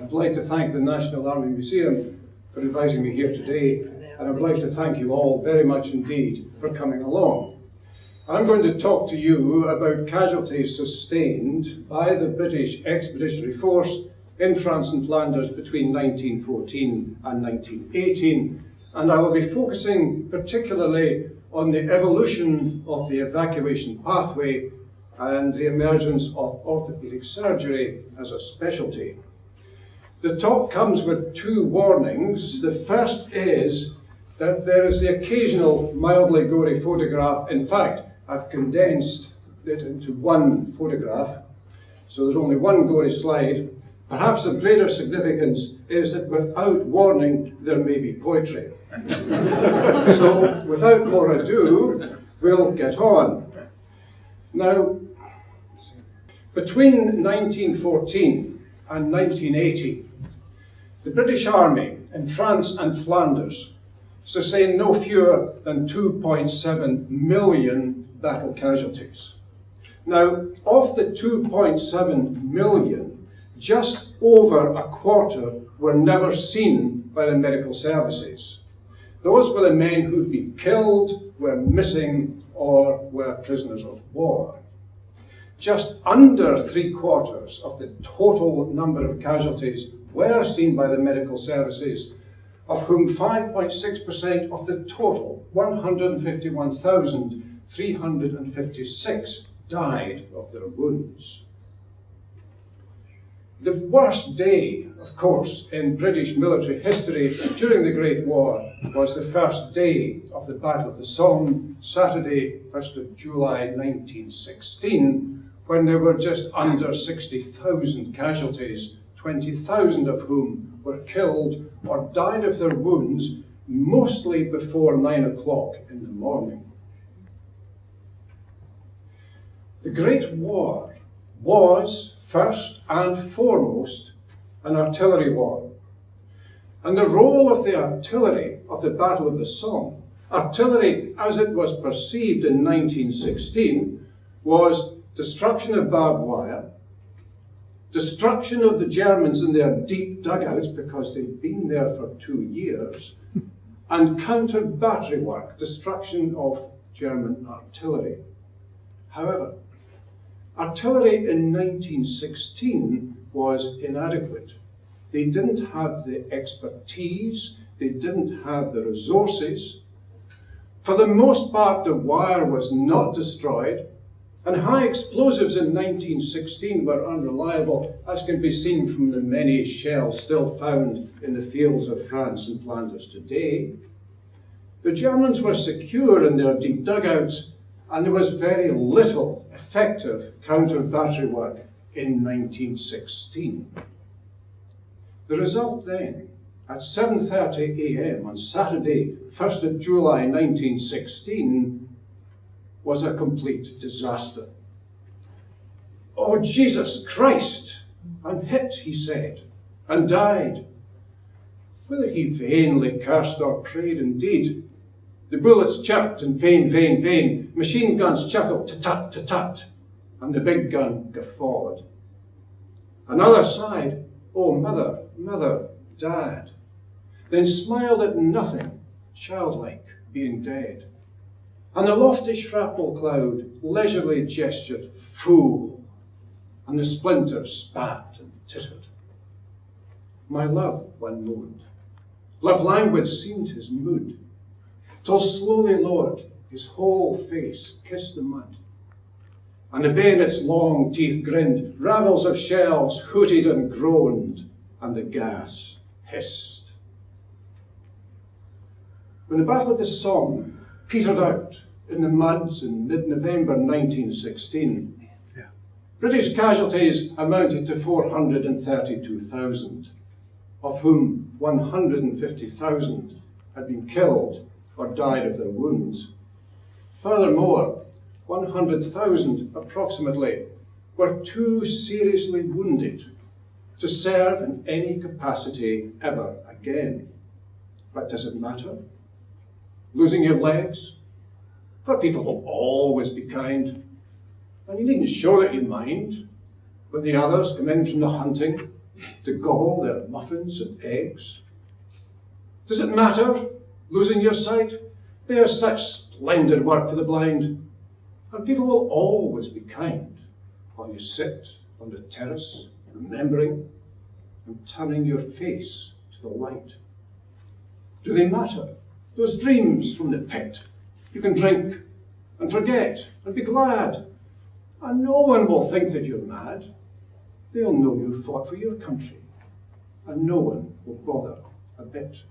I'd like to thank the National Army Museum for inviting me here today, and I'd like to thank you all very much indeed for coming along. I'm going to talk to you about casualties sustained by the British Expeditionary Force in France and Flanders between 1914 and 1918, and I will be focusing particularly on the evolution of the evacuation pathway and the emergence of orthopaedic surgery as a specialty. The talk comes with two warnings. The first is that there is the occasional mildly gory photograph. In fact, I've condensed it into one photograph, so there's only one gory slide. Perhaps of greater significance is that without warning, there may be poetry. So, without more ado, we'll get on. Now, between 1914 and 1980, the British Army in France and Flanders sustained no fewer than 2.7 million battle casualties. Now, of the 2.7 million, just over a quarter were never seen by the medical services. Those were the men who'd been killed, were missing, or were prisoners of war. Just under 3/4 of the total number of casualties were seen by the medical services, of whom 5.6% of the total, 151,356, died of their wounds. The worst day, of course, in British military history during the Great War was the first day of the Battle of the Somme, Saturday, 1st of July 1916, when there were just under 60,000 casualties, 20,000 of whom were killed or died of their wounds, mostly before 9 o'clock in the morning. The Great War was, first and foremost, an artillery war. And the role of the artillery of the Battle of the Somme, artillery as it was perceived in 1916, was destruction of barbed wire, destruction of the Germans in their deep dugouts because they'd been there for 2 years, and counter-battery work, destruction of German artillery. However, artillery in 1916 was inadequate. They didn't have the expertise, they didn't have the resources. For the most part, the wire was not destroyed, and high explosives in 1916 were unreliable, as can be seen from the many shells still found in the fields of France and Flanders today. The Germans were secure in their deep dugouts, and there was very little effective counter-battery work in 1916. The result then, at 7:30 a.m. on Saturday, 1st of July 1916, was a complete disaster. "Oh, Jesus Christ, I'm hit," he said, and died. Whether he vainly cursed or prayed indeed, the bullets chirped in vain, vain, vain. Machine guns chuckled, ta-tut, ta-tut, and the big gun guffawed. Another sighed, "Oh, mother, mother, dad," then smiled at nothing, childlike, being dead. And the lofty shrapnel cloud leisurely gestured, "Fool," and the splinters spat and tittered. "My love," one moaned. Love languid seemed his mood, till slowly lowered, his whole face kissed the mud. And the bayonet's long teeth grinned, rabbles of shells hooted and groaned, and the gas hissed. When the Battle of the Somme petered out in the muds in mid-November 1916, British casualties amounted to 432,000, of whom 150,000 had been killed or died of their wounds. Furthermore, 100,000 approximately were too seriously wounded to serve in any capacity ever again. But does it matter? Losing your legs? For people will always be kind, and you needn't show that you mind. When the others come in from the hunting, to gobble their muffins and eggs? Does it matter losing your sight? They are such splendid work for the blind. And people will always be kind while you sit on the terrace, remembering and turning your face to the light. Do they matter? Those dreams from the pit. You can drink and forget and be glad. And no one will think that you're mad. They'll know you fought for your country. And no one will bother a bit.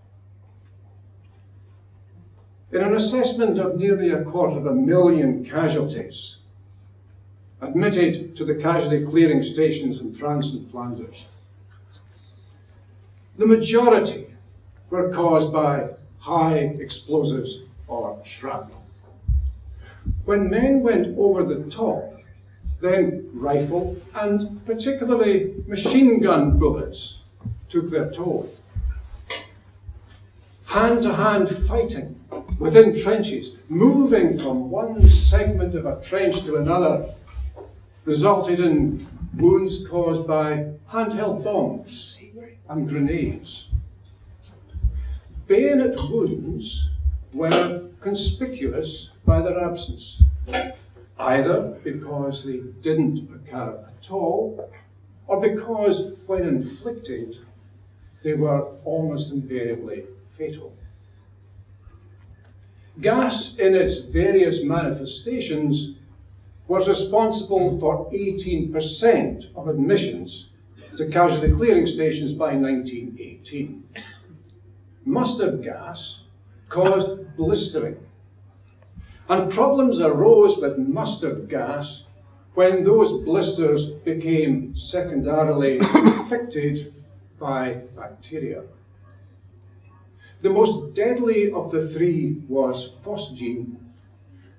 In an assessment of nearly 250,000 casualties admitted to the casualty clearing stations in France and Flanders, the majority were caused by high explosives or shrapnel. When men went over the top, then rifle and particularly machine gun bullets took their toll. Hand-to-hand fighting within trenches, moving from one segment of a trench to another, resulted in wounds caused by handheld bombs and grenades. Bayonet wounds were conspicuous by their absence, either because they didn't occur at all, or because, when inflicted, they were almost invariably fatal. Gas, in its various manifestations, was responsible for 18% of admissions to casualty clearing stations by 1918. Mustard gas caused blistering, and problems arose with mustard gas when those blisters became secondarily infected by bacteria. The most deadly of the three was Phosgene,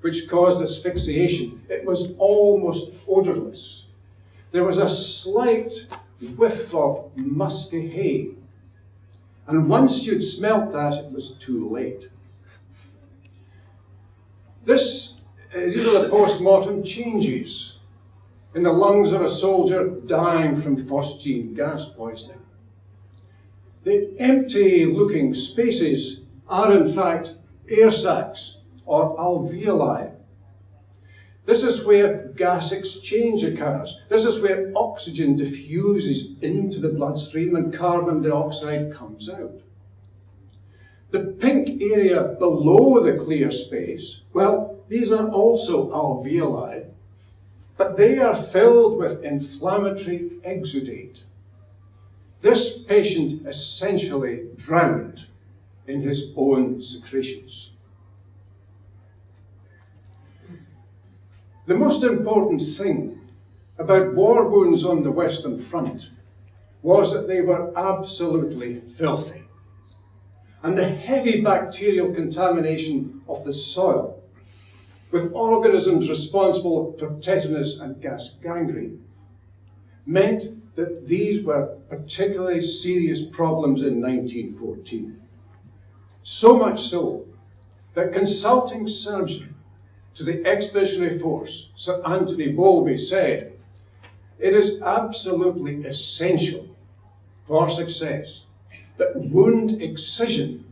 which caused asphyxiation. It was almost odorless. There was a slight whiff of musky hay, and once you'd smelt that, it was too late. These are the post-mortem changes in the lungs of a soldier dying from Phosgene gas poisoning. The empty-looking spaces are in fact air sacs or alveoli. This is where gas exchange occurs. This is where oxygen diffuses into the bloodstream and carbon dioxide comes out. The pink area below the clear space, well, these are also alveoli, but they are filled with inflammatory exudate. This patient essentially drowned in his own secretions. The most important thing about war wounds on the Western Front was that they were absolutely filthy. And the heavy bacterial contamination of the soil, with organisms responsible for tetanus and gas gangrene, meant that these were particularly serious problems in 1914. So much so that consulting surgeon to the Expeditionary Force, Sir Anthony Bowlby, said, "It is absolutely essential for success that wound excision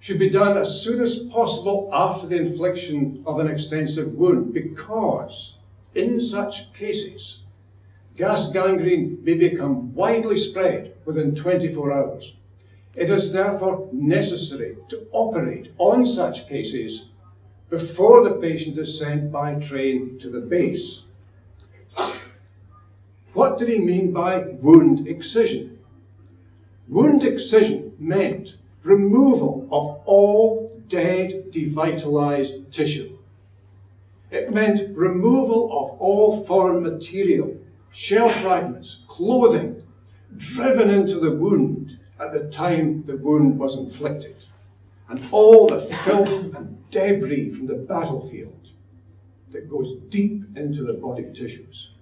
should be done as soon as possible after the infliction of an extensive wound, because in such cases, gas gangrene may become widely spread within 24 hours. It is therefore necessary to operate on such cases before the patient is sent by train to the base." What did he mean by wound excision? Wound excision meant removal of all dead, devitalized tissue. It meant removal of all foreign material, shell fragments, clothing, driven into the wound at the time the wound was inflicted, and all the filth and debris from the battlefield that goes deep into the body tissues.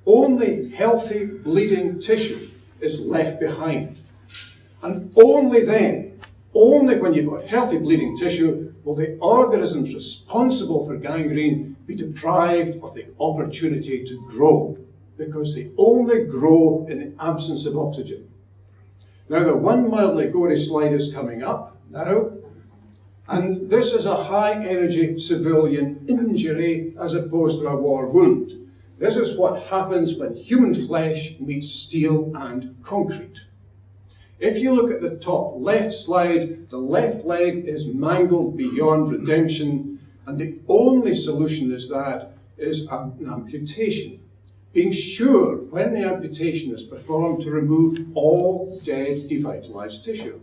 Only healthy bleeding tissue is left behind. And only then, only when you've got healthy bleeding tissue, will the organisms responsible for gangrene be deprived of the opportunity to grow because they only grow in the absence of oxygen. Now the 1 mildly gory slide is coming up now, and this is a high energy civilian injury as opposed to a war wound. This is what happens when human flesh meets steel and concrete. If you look at the top left slide, the left leg is mangled beyond redemption, and the only solution is an amputation, being sure when the amputation is performed to remove all dead devitalized tissue.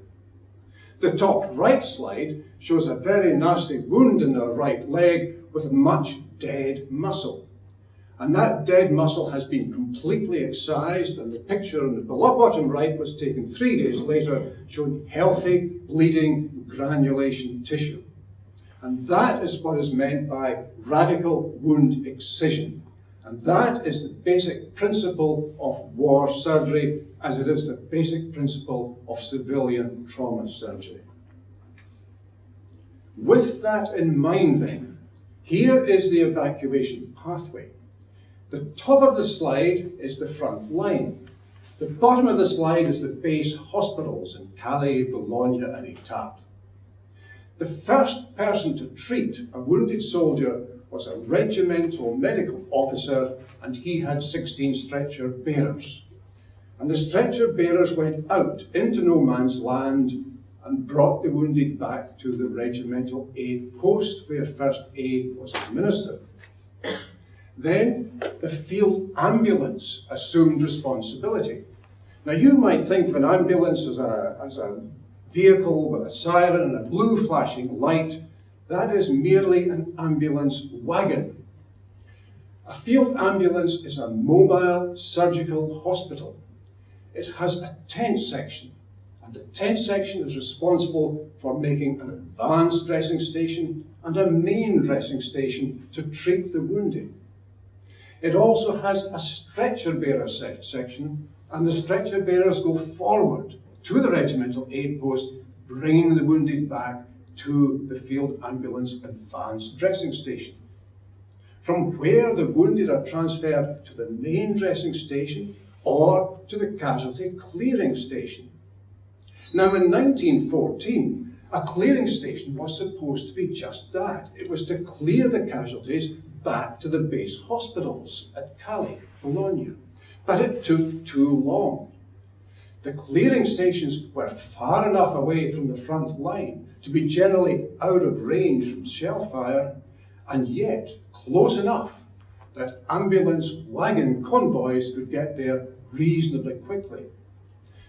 The top right slide shows a very nasty wound in the right leg with much dead muscle. And that dead muscle has been completely excised, and the picture on the bottom right was taken 3 days later, showing healthy, bleeding, granulation tissue. And that is what is meant by radical wound excision. And that is the basic principle of war surgery, as it is the basic principle of civilian trauma surgery. With that in mind then, here is the evacuation pathway. The top of the slide is the front line. The bottom of the slide is the base hospitals in Calais, Boulogne and Etaples. The first person to treat a wounded soldier was a regimental medical officer, and he had 16 stretcher bearers. And the stretcher bearers went out into no man's land and brought the wounded back to the regimental aid post where first aid was administered. Then the field ambulance assumed responsibility. Now you might think of an ambulance as a vehicle with a siren and a blue flashing light. That is merely an ambulance wagon. A field ambulance is a mobile surgical hospital. It has a tent section, and the tent section is responsible for making an advanced dressing station and a main dressing station to treat the wounded. It also has a stretcher bearer section, and the stretcher bearers go forward to the regimental aid post, bringing the wounded back to the field ambulance advanced dressing station, from where the wounded are transferred to the main dressing station or to the casualty clearing station. Now in 1914, a clearing station was supposed to be just that. It was to clear the casualties back to the base hospitals at Calais, Boulogne. But it took too long. The clearing stations were far enough away from the front line to be generally out of range from shell fire, and yet close enough that ambulance wagon convoys could get there reasonably quickly.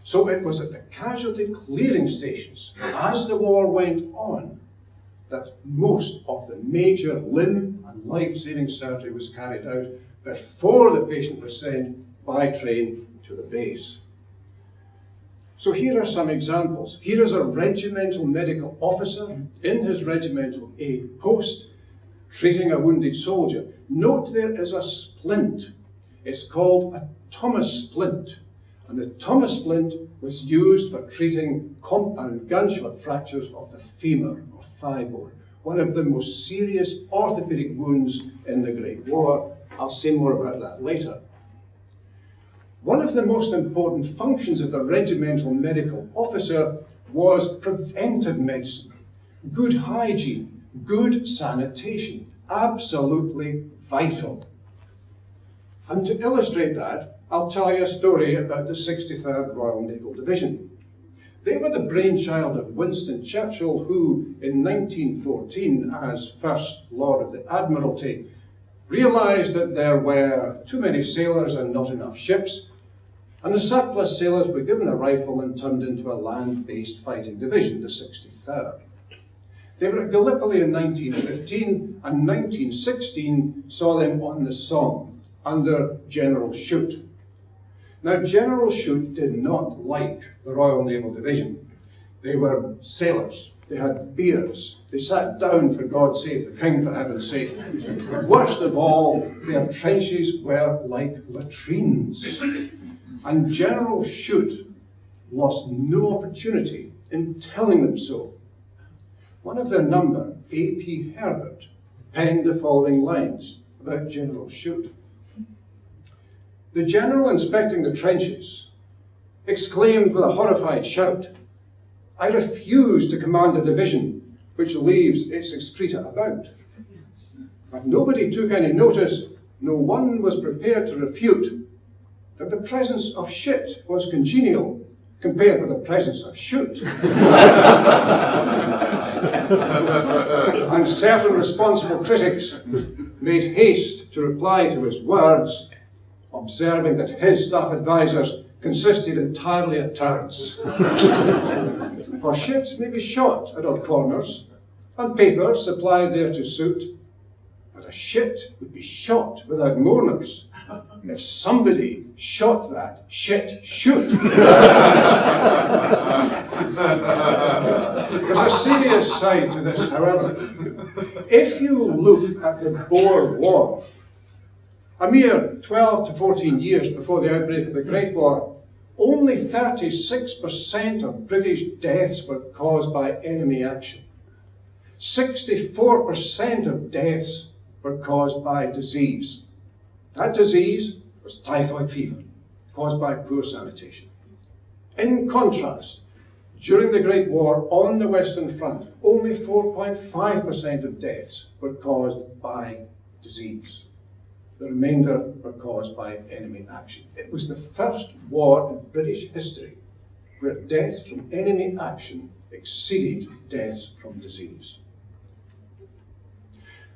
So it was at the casualty clearing stations, as the war went on, that most of the major limb and life-saving surgery was carried out before the patient was sent by train to the base. So here are some examples. Here is a regimental medical officer in his regimental aid post treating a wounded soldier. Note there is a splint. It's called a Thomas splint. And the Thomas splint was used for treating compound gunshot fractures of the femur or thigh bone, one of the most serious orthopedic wounds in the Great War. I'll say more about that later. One of the most important functions of the regimental medical officer was preventive medicine, good hygiene, good sanitation, absolutely vital. And to illustrate that, I'll tell you a story about the 63rd Royal Naval Division. They were the brainchild of Winston Churchill, who in 1914, as First Lord of the Admiralty, realised that there were too many sailors and not enough ships, and the surplus sailors were given a rifle and turned into a land-based fighting division, the 63rd. They were at Gallipoli in 1915, and 1916 saw them on the Somme under General Shute. Now, General Shute did not like the Royal Naval Division. They were sailors. They had beards. They sat down, for God save the King, for heaven's sake. Worst of all, their trenches were like latrines. And General Shute lost no opportunity in telling them so. One of their number, A.P. Herbert, penned the following lines about General Shute. the general inspecting the trenches exclaimed with a horrified shout, "I refuse to command a division which leaves its excreta about." But nobody took any notice, no one was prepared to refute that the presence of shit was congenial compared with the presence of shoot. And certain responsible critics made haste to reply to his words, observing that his staff advisors consisted entirely of turds. For shit may be shot at odd corners, and paper supplied there to suit, but a shit would be shot without mourners. If somebody shot that shit shoot. There's a serious side to this, however. If you look at the Boer War, a mere 12 to 14 years before the outbreak of the Great War, only 36% of British deaths were caused by enemy action. 64% of deaths were caused by disease. That disease was typhoid fever, caused by poor sanitation. In contrast, during the Great War on the Western Front, only 4.5% of deaths were caused by disease. The remainder were caused by enemy action. It was the first war in British history where deaths from enemy action exceeded deaths from disease.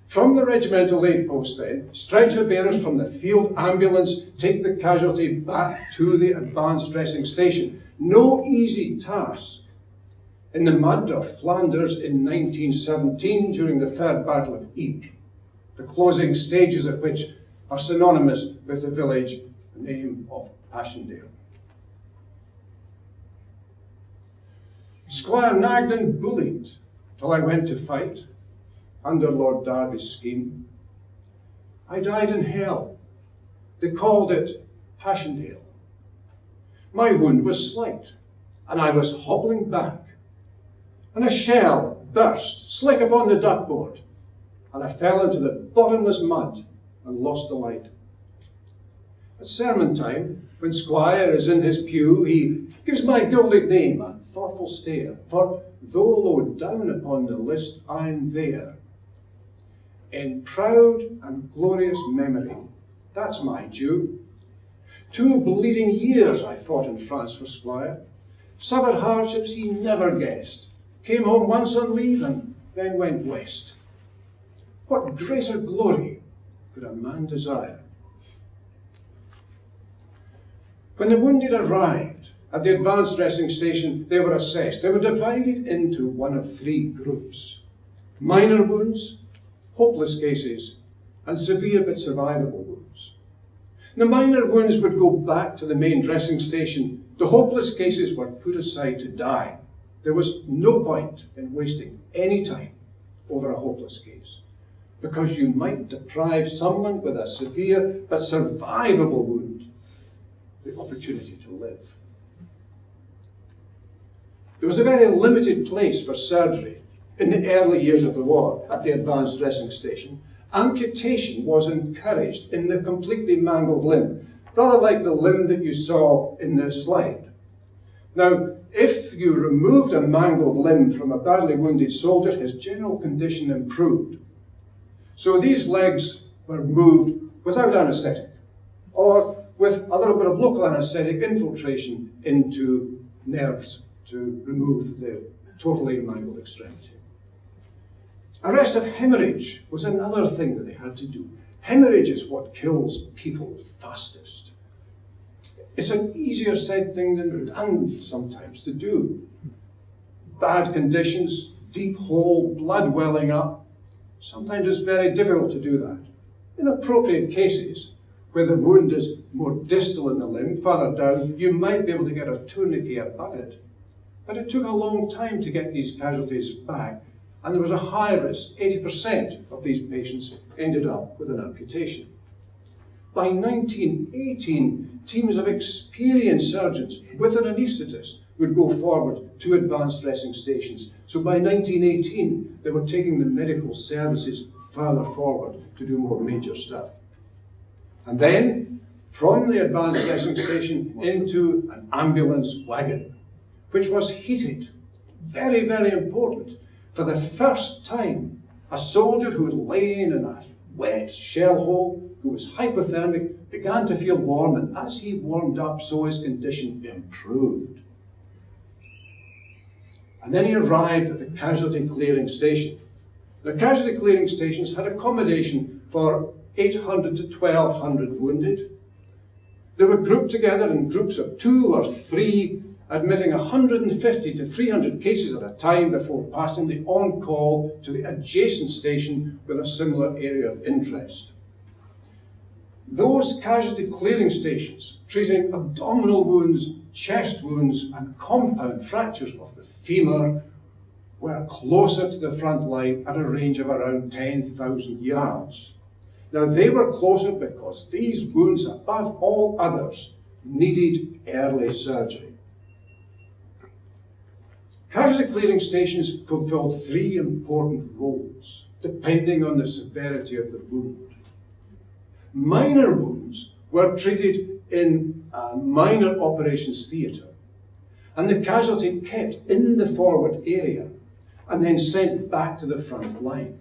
From the regimental aid post then, stretcher bearers from the field ambulance take the casualty back to the advanced dressing station. No easy task. In the mud of Flanders in 1917 during the Third Battle of Ypres, the closing stages of which are synonymous with the village name of Passchendaele. Squire nagged and bullied till I went to fight under Lord Derby's scheme. I died in hell. They called it Passchendaele. My wound was slight, and I was hobbling back, and a shell burst slick upon the duckboard, and I fell into the bottomless mud and lost the light. At sermon time, when Squire is in his pew, he gives my gilded name a thoughtful stare, for though low down upon the list, I'm there. In proud and glorious memory, that's my due. 2 bleeding years I fought in France for Squire, suffered hardships he never guessed, came home once on leave and then went west. What greater glory could a man desire? When the wounded arrived at the advanced dressing station, they were assessed. They were divided into one of 3 groups: minor wounds, hopeless cases, and severe but survivable wounds. The minor wounds would go back to the main dressing station. The hopeless cases were put aside to die. There was no point in wasting any time over a hopeless case, because you might deprive someone with a severe but survivable wound the opportunity to live. There was a very limited place for surgery in the early years of the war at the advanced dressing station. Amputation was encouraged in the completely mangled limb, rather like the limb that you saw in this slide. Now, if you removed a mangled limb from a badly wounded soldier, his general condition improved. So these legs were moved without anaesthetic, or with a little bit of local anaesthetic infiltration into nerves to remove the totally mangled extremity. Arrest of hemorrhage was another thing that they had to do. Hemorrhage is what kills people fastest. It's an easier said thing than done sometimes to do. Bad conditions, deep hole, blood welling up. Sometimes it's very difficult to do that. In appropriate cases, where the wound is more distal in the limb, farther down, you might be able to get a tourniquet above it. But it took a long time to get these casualties back, and there was a high risk. 80% of these patients ended up with an amputation. By 1918, teams of experienced surgeons with an anaesthetist would go forward to advanced dressing stations. So by 1918, they were taking the medical services further forward to do more major stuff. And then, from the advanced dressing station into an ambulance wagon, which was heated. Very, very important. For the first time, a soldier who had lain in a wet shell hole, who was hypothermic, began to feel warm, and as he warmed up, so his condition improved. And then he arrived at the casualty clearing station. The casualty clearing stations had accommodation for 800 to 1,200 wounded. They were grouped together in groups of 2 or 3, admitting 150 to 300 cases at a time before passing the on-call to the adjacent station with a similar area of interest. Those casualty clearing stations, treating abdominal wounds, chest wounds, and compound fractures of the femur, were closer to the front line at a range of around 10,000 yards. Now, they were closer because these wounds, above all others, needed early surgery. Casualty clearing stations fulfilled 3 important roles, depending on the severity of the wound. Minor wounds were treated in a minor operations theatre, and the casualty kept in the forward area and then sent back to the front line.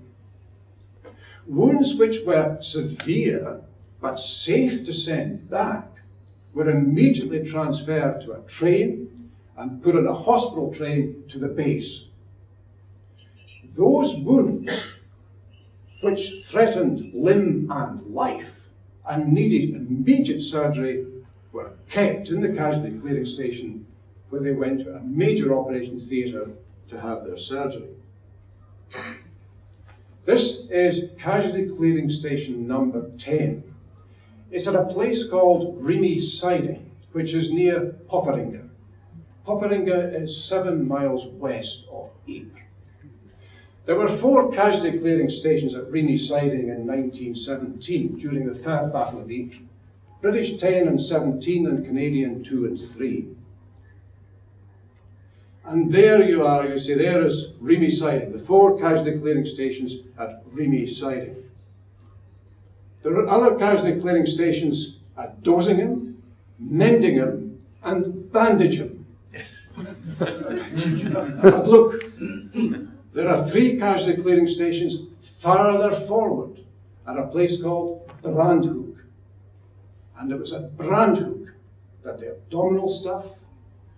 Wounds which were severe but safe to send back were immediately transferred to a train and put on a hospital train to the base. Those wounds which threatened limb and life and needed immediate surgery were kept in the casualty clearing station, where they went to a major operations theatre to have their surgery. This is casualty clearing station number 10. It's at a place called Remy Siding, which is near Popperinge. Popperinge is 7 miles west of Ypres. There were 4 casualty clearing stations at Remy Siding in 1917 during the Third Battle of Ypres. British 10 and 17 and Canadian 2 and 3. And there you are, you see, there is Remy Siding, the 4 casualty clearing stations at Remy Siding. There are other casualty clearing stations at Dosingen, Mendingen, and Bandingen. But look, there are 3 casualty clearing stations farther forward at a place called Brandhoek. And it was at Brandhoek that the abdominal stuff,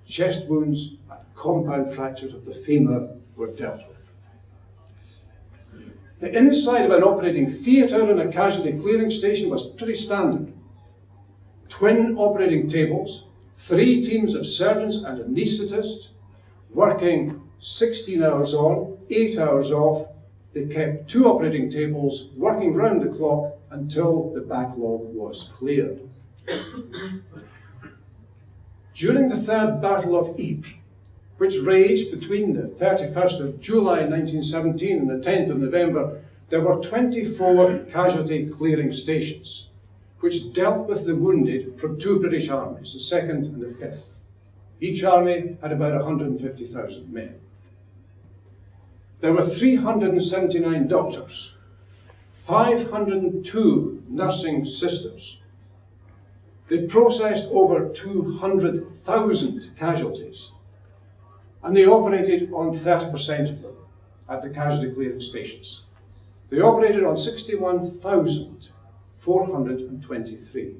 chest wounds, and compound fractures of the femur were dealt with. The inside of an operating theatre in a casualty clearing station was pretty standard. Twin operating tables, 3 teams of surgeons and anaesthetists, working 16 hours on, 8 hours off. They kept 2 operating tables working round the clock until the backlog was cleared. During the Third Battle of Ypres, which raged between the 31st of July 1917 and the 10th of November, there were 24 casualty clearing stations, which dealt with the wounded from 2 British armies, the 2nd and the 5th. Each army had about 150,000 men. There were 379 doctors, 502 nursing sisters. They processed over 200,000 casualties, and they operated on 30% of them at the casualty clearing stations. They operated on 61,423.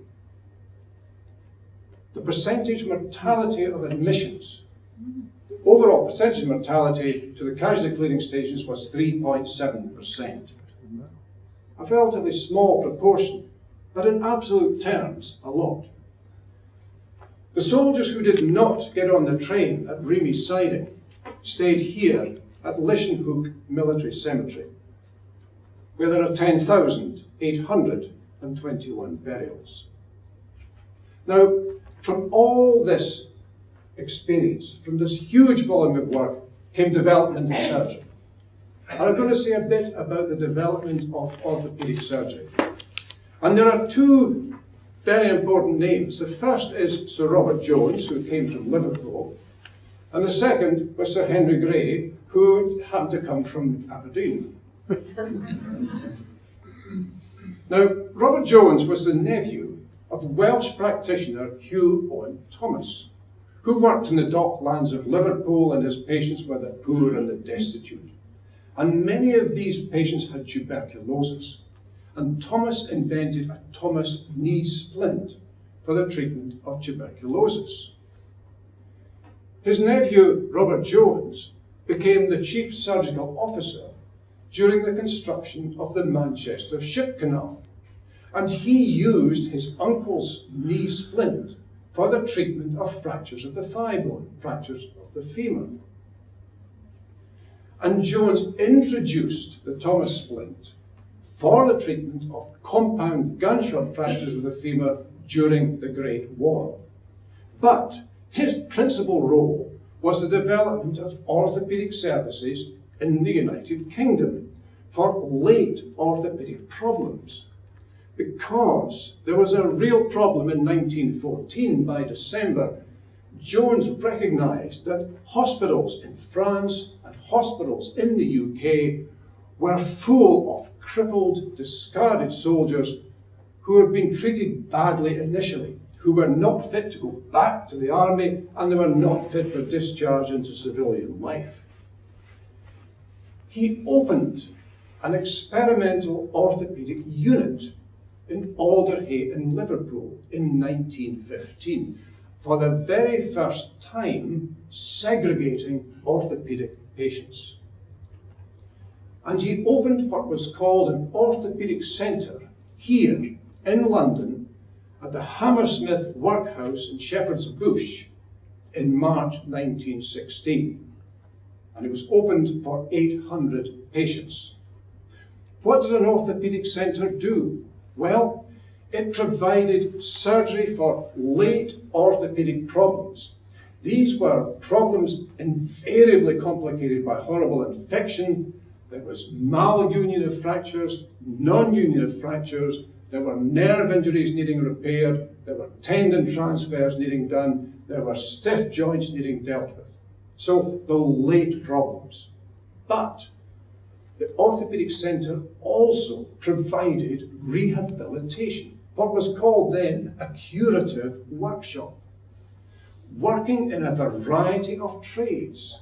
The percentage mortality of admissions, the overall percentage mortality to the casualty clearing stations was 3.7%. A relatively small proportion, but in absolute terms, a lot. The soldiers who did not get on the train at Remy Siding stayed here at Lischenhoek Military Cemetery, where there are 10,821 burials. Now, from all this experience, from this huge volume of work, came development in surgery. And I'm going to say a bit about the development of orthopaedic surgery. And there are 2 very important names. The first is Sir Robert Jones, who came from Liverpool, and the second was Sir Henry Gray, who happened to come from Aberdeen. Now, Robert Jones was the nephew of Welsh practitioner Hugh Owen Thomas, who worked in the docklands of Liverpool, and his patients were the poor and the destitute. And many of these patients had tuberculosis, and Thomas invented a Thomas knee splint for the treatment of tuberculosis. His nephew, Robert Jones, became the chief surgical officer during the construction of the Manchester Ship Canal, and he used his uncle's knee splint for the treatment of fractures of the thigh bone, fractures of the femur. And Jones introduced the Thomas splint for the treatment of compound gunshot fractures of the femur during the Great War. But his principal role was the development of orthopaedic services in the United Kingdom for late orthopaedic problems, because there was a real problem in 1914. By December, Jones recognised that hospitals in France and hospitals in the UK were full of crippled, discarded soldiers who had been treated badly initially, who were not fit to go back to the army, and they were not fit for discharge into civilian life. He opened an experimental orthopaedic unit in Alderhay in Liverpool in 1915, for the very first time segregating orthopaedic patients. And he opened what was called an orthopaedic centre here in London at the Hammersmith Workhouse in Shepherd's Bush in March 1916. And it was opened for 800 patients. What did an orthopaedic centre do? Well, it provided surgery for late orthopaedic problems. These were problems invariably complicated by horrible infection. There was malunion of fractures, non-union of fractures. There were nerve injuries needing repaired. There were tendon transfers needing done. There were stiff joints needing dealt with. So the late problems. But the Orthopaedic Centre also provided rehabilitation, what was called then a curative workshop, working in a variety of trades.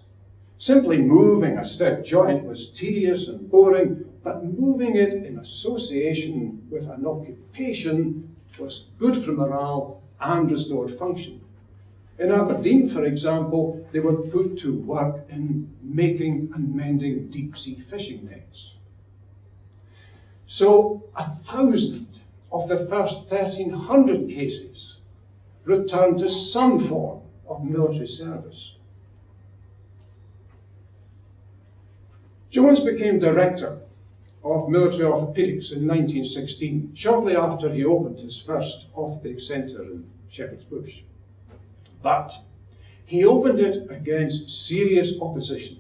Simply moving a stiff joint was tedious and boring, but moving it in association with an occupation was good for morale and restored function. In Aberdeen, for example, they were put to work in making and mending deep-sea fishing nets. So 1,000 of the first 1,300 cases returned to some form of military service. Jones became director of military orthopaedics in 1916, shortly after he opened his first orthopaedic centre in Shepherd's Bush. But he opened it against serious opposition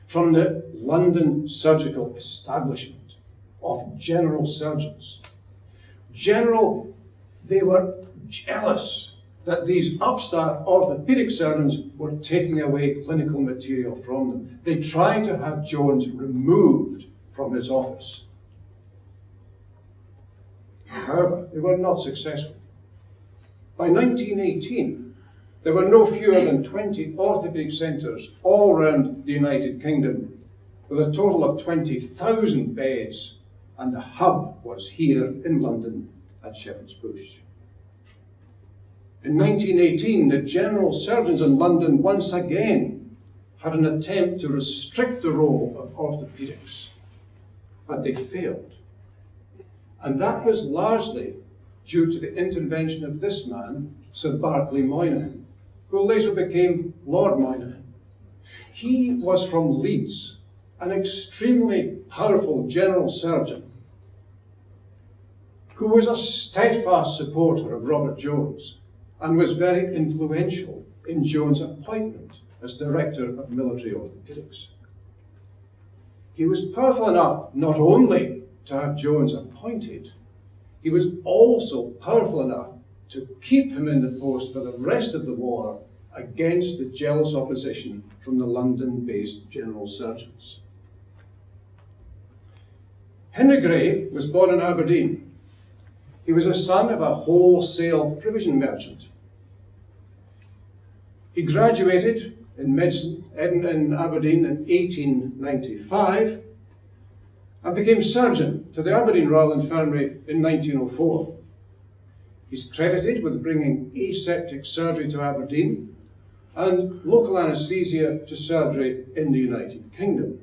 from the London surgical establishment of general surgeons. They were jealous that these upstart orthopaedic surgeons were taking away clinical material from them. They tried to have Jones removed from his office. However, they were not successful. By 1918, there were no fewer than 20 orthopaedic centres all around the United Kingdom, with a total of 20,000 beds, and the hub was here in London at Shepherd's Bush. In 1918, the general surgeons in London once again had an attempt to restrict the role of orthopaedics, but they failed. And that was largely due to the intervention of this man, Sir Berkeley Moynihan, who later became Lord Moynihan. He was from Leeds, an extremely powerful general surgeon who was a steadfast supporter of Robert Jones and was very influential in Jones' appointment as Director of Military Orthopaedics. He was powerful enough not only to have Jones appointed, he was also powerful enough to keep him in the post for the rest of the war against the jealous opposition from the London-based general surgeons. Henry Gray was born in Aberdeen. He was a son of a wholesale provision merchant. He graduated in medicine in Aberdeen in 1895 and became surgeon to the Aberdeen Royal Infirmary in 1904. He's credited with bringing aseptic surgery to Aberdeen and local anaesthesia to surgery in the United Kingdom.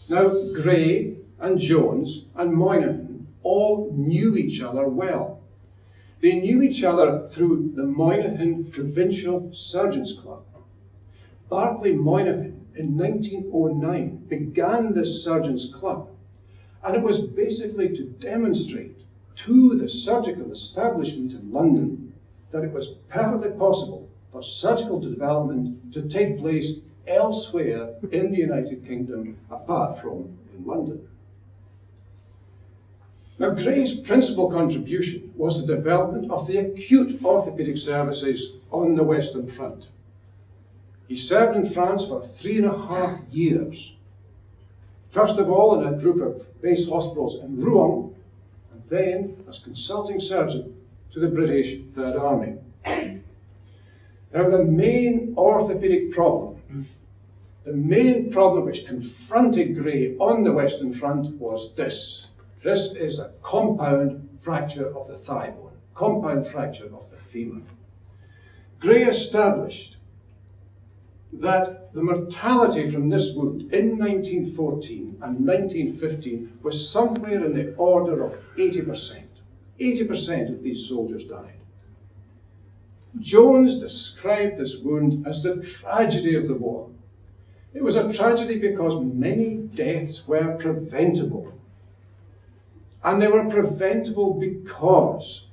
Now, Gray and Jones and Moynihan all knew each other well. They knew each other through the Moynihan Provincial Surgeons Club. Berkeley Moynihan in 1909 began this Surgeons Club, and it was basically to demonstrate to the surgical establishment in London that it was perfectly possible for surgical development to take place elsewhere in the United Kingdom apart from in London. Now, Gray's principal contribution was the development of the acute orthopaedic services on the Western Front. He served in France for 3.5 years. First of all in a group of base hospitals in Rouen, and then as consulting surgeon to the British Third Army. Now, the main orthopaedic problem, which confronted Gray on the Western Front was this. This is a compound fracture of the thigh bone, compound fracture of the femur. Gray established that the mortality from this wound in 1914 and 1915 was somewhere in the order of 80%. 80% of these soldiers died. Jones described this wound as the tragedy of the war. It was a tragedy because many deaths were preventable. And they were preventable because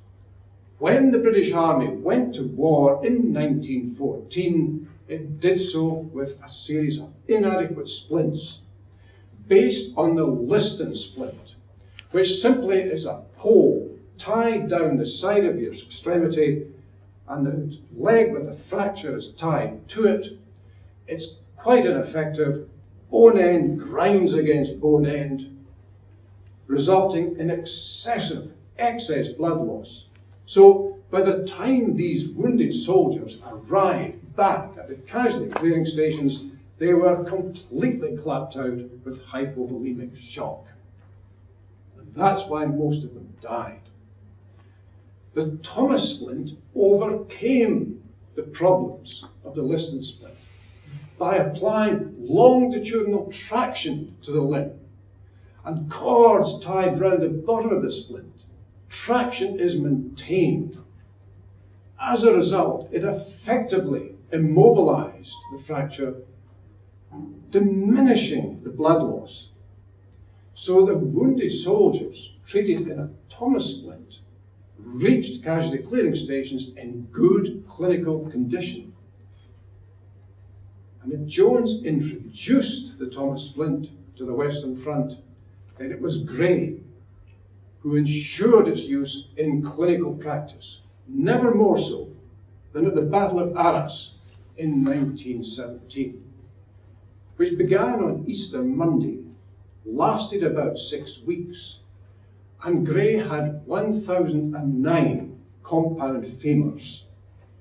when the British Army went to war in 1914, it did so with a series of inadequate splints based on the Liston splint, which simply is a pole tied down the side of your extremity, and the leg with the fracture is tied to it. It's quite ineffective. Bone end grinds against bone end, resulting in excess blood loss. So by the time these wounded soldiers arrived back at the casualty clearing stations, they were completely clapped out with hypovolemic shock. And that's why most of them died. The Thomas splint overcame the problems of the Liston splint by applying longitudinal traction to the limb and cords tied round the bottom of the splint. Traction is maintained. As a result, it effectively immobilized the fracture, diminishing the blood loss. So the wounded soldiers treated in a Thomas splint reached casualty clearing stations in good clinical condition. And if Jones introduced the Thomas splint to the Western Front, then it was Gray who ensured its use in clinical practice, never more so than at the Battle of Arras in 1917, which began on Easter Monday, lasted about 6 weeks, and Gray had 1,009 compound femurs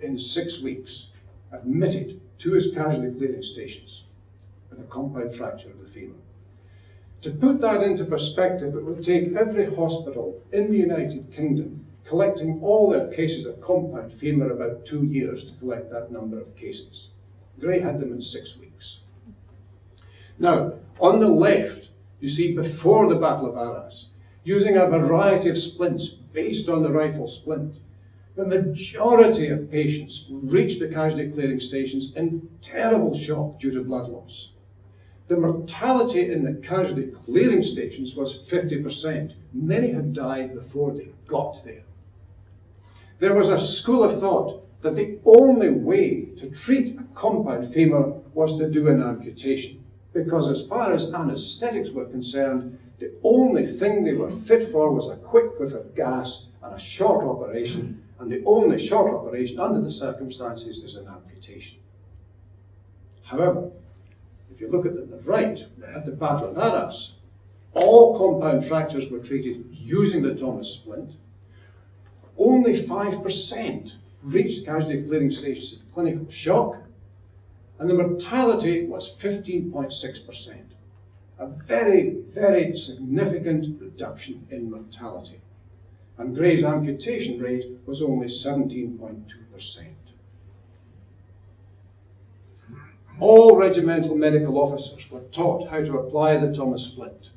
in 6 weeks admitted to his casualty clearing stations with a compound fracture of the femur. To put that into perspective, it would take every hospital in the United Kingdom collecting all their cases of compound femur about 2 years to collect that number of cases. Gray had them in 6 weeks. Now, on the left, you see before the Battle of Arras, using a variety of splints based on the rifle splint, the majority of patients reached the casualty clearing stations in terrible shock due to blood loss. The mortality in the casualty clearing stations was 50%. Many had died before they got there. There was a school of thought that the only way to treat a compound femur was to do an amputation, because as far as anaesthetics were concerned, the only thing they were fit for was a quick whiff of gas and a short operation, and the only short operation under the circumstances is an amputation. However, if you look at the right, at the Battle of Arras, All compound fractures were treated using the Thomas splint. Only 5% reached casualty clearing stages of clinical shock, and the mortality was 15.6%. A very, very significant reduction in mortality. And Gray's amputation rate was only 17.2%. All regimental medical officers were taught how to apply the Thomas splint.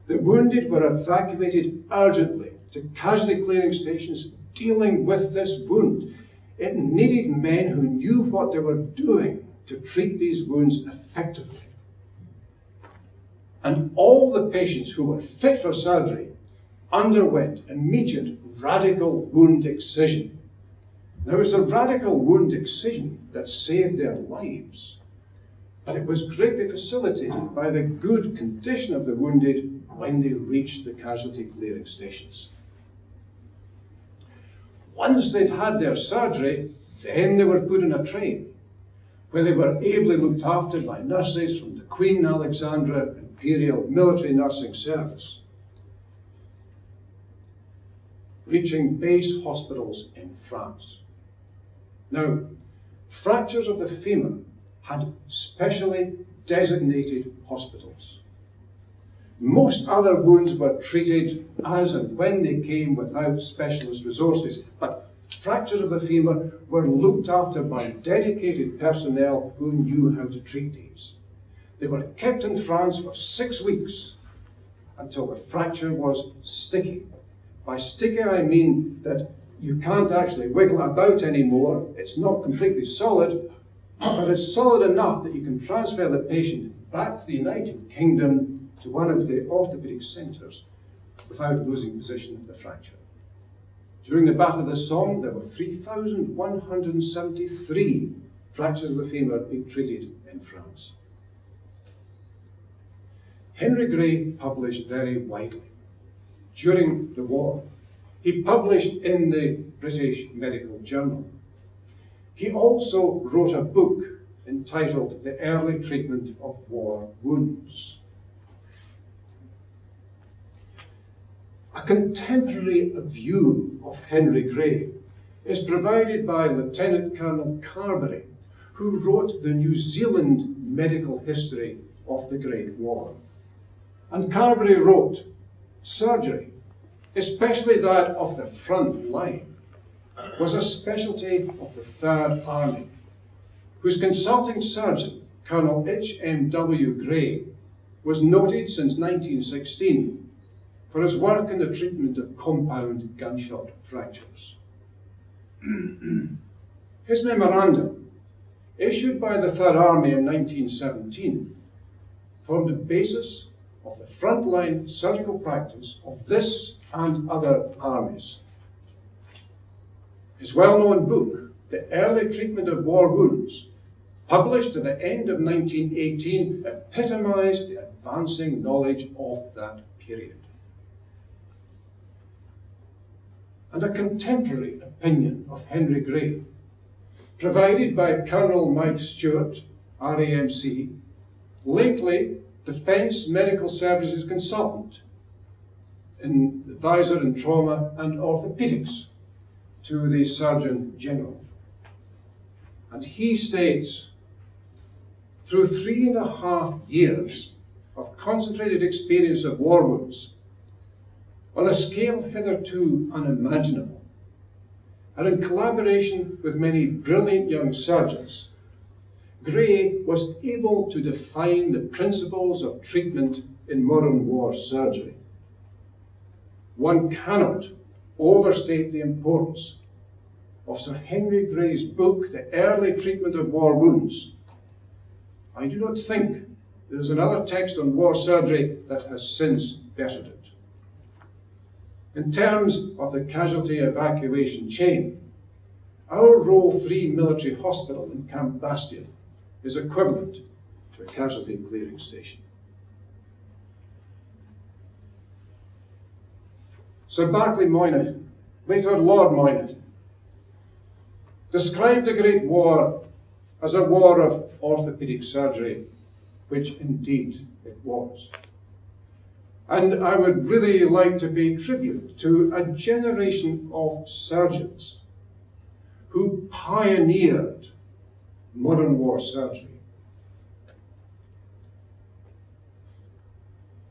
The wounded were evacuated urgently to casualty clearing stations dealing with this wound. It needed men who knew what they were doing to treat these wounds effectively. And all the patients who were fit for surgery underwent immediate radical wound excision. Now, it was a radical wound excision that saved their lives, but it was greatly facilitated by the good condition of the wounded when they reached the casualty clearing stations. Once they'd had their surgery, then they were put in a train, where they were ably looked after by nurses from the Queen Alexandra Imperial Military Nursing Service, reaching base hospitals in France. Now, fractures of the femur had specially designated hospitals. Most other wounds were treated as and when they came without specialist resources, but fractures of the femur were looked after by dedicated personnel who knew how to treat these. They were kept in France for 6 weeks until the fracture was sticky. By sticky, I mean that you can't actually wiggle about anymore. It's not completely solid, but it's solid enough that you can transfer the patient back to the United Kingdom to one of the orthopaedic centres without losing position of the fracture. During the Battle of the Somme, there were 3,173 fractures of the femur being treated in France. Henry Gray published very widely during the war. He published in the British Medical Journal. He also wrote a book entitled The Early Treatment of War Wounds. A contemporary view of Henry Gray is provided by Lieutenant Colonel Carberry, who wrote the New Zealand medical history of the Great War. And Carberry wrote, surgery, especially that of the front line, was a specialty of the Third Army, whose consulting surgeon, Colonel H.M.W. Gray, was noted since 1916 for his work in the treatment of compound gunshot fractures. His memorandum, issued by the Third Army in 1917, formed the basis of the frontline surgical practice of this and other armies. His well-known book, The Early Treatment of War Wounds, published at the end of 1918, epitomized the advancing knowledge of that period. And a contemporary opinion of Henry Gray, provided by Colonel Mike Stewart, RAMC, lately Defence Medical Services Consultant, advisor in trauma and orthopaedics to the Surgeon General. And he states, through 3.5 years of concentrated experience of war wounds, on a scale hitherto unimaginable, and in collaboration with many brilliant young surgeons, Gray was able to define the principles of treatment in modern war surgery. One cannot overstate the importance of Sir Henry Gray's book, The Early Treatment of War Wounds. I do not think there is another text on war surgery that has since bettered it. In terms of the casualty evacuation chain, our Row 3 military hospital in Camp Bastion is equivalent to a casualty clearing station. Sir Berkeley Moynihan, later Lord Moynihan, described the Great War as a war of orthopaedic surgery, which indeed it was. And I would really like to pay tribute to a generation of surgeons who pioneered modern war surgery.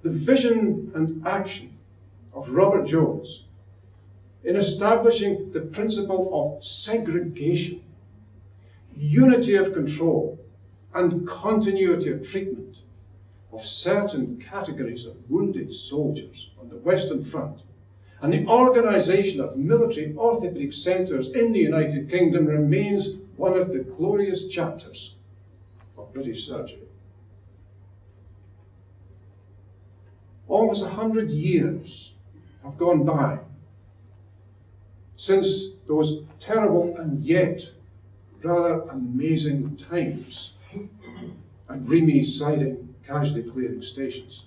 The vision and action of Robert Jones in establishing the principle of segregation, unity of control, and continuity of treatment of certain categories of wounded soldiers on the Western Front, and the organisation of military orthopaedic centres in the United Kingdom remains one of the glorious chapters of British surgery. Almost 100 years have gone by since those terrible and yet rather amazing times at Remy siding casualty clearing stations.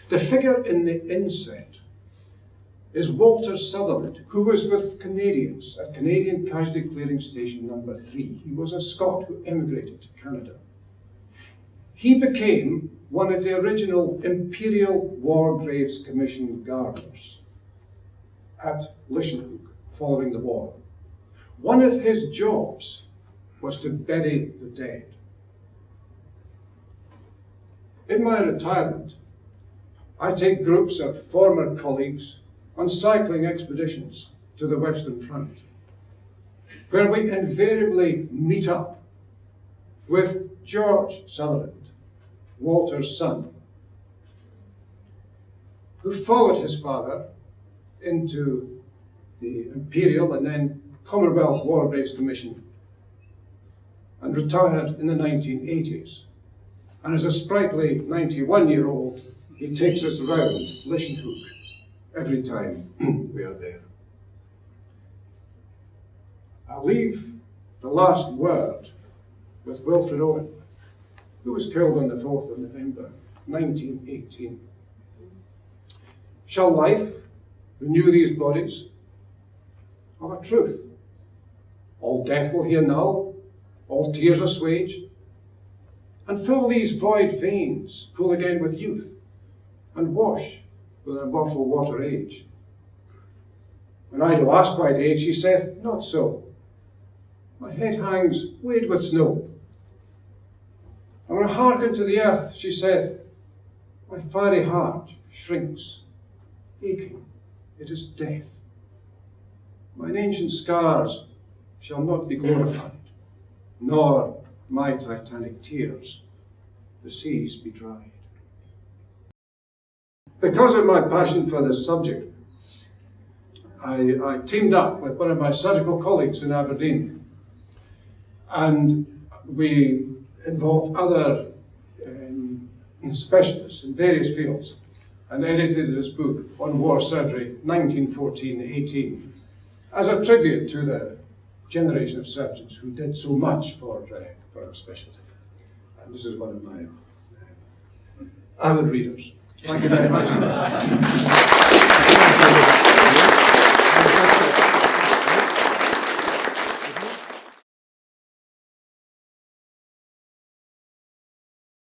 The figure in the inset is Walter Sutherland, who was with Canadians at Canadian Casualty Clearing Station number 3. He was a Scot who emigrated to Canada. He became one of the original Imperial War Graves Commission gardeners at Lichtenhoek following the war. One of his jobs was to bury the dead. In my retirement, I take groups of former colleagues on cycling expeditions to the Western Front, where we invariably meet up with George Sutherland, Walter's son, who followed his father into the Imperial and then Commonwealth War Graves Commission and retired in the 1980s. And as a sprightly 91-year-old, he takes us around Lichtenhoek every time we are there. I'll leave the last word with Wilfred Owen, who was killed on the 4th of November, 1918. Shall life renew these bodies? Of a truth, all death will he annul, all tears assuage, and fill these void veins full again with youth, and wash with an immortal water age. When I do ask why age, he saith, not so. My head hangs weighed with snow. And when I hearken to the earth, she saith, my fiery heart shrinks, aching, it is death. Mine ancient scars shall not be glorified, nor my titanic tears the seas be dried. Because of my passion for this subject, I teamed up with one of my surgical colleagues in Aberdeen, and we involved other specialists in various fields and edited this book on war surgery 1914-18 as a tribute to the generation of surgeons who did so much for our specialty. And this is one of my avid readers. Thank you very much.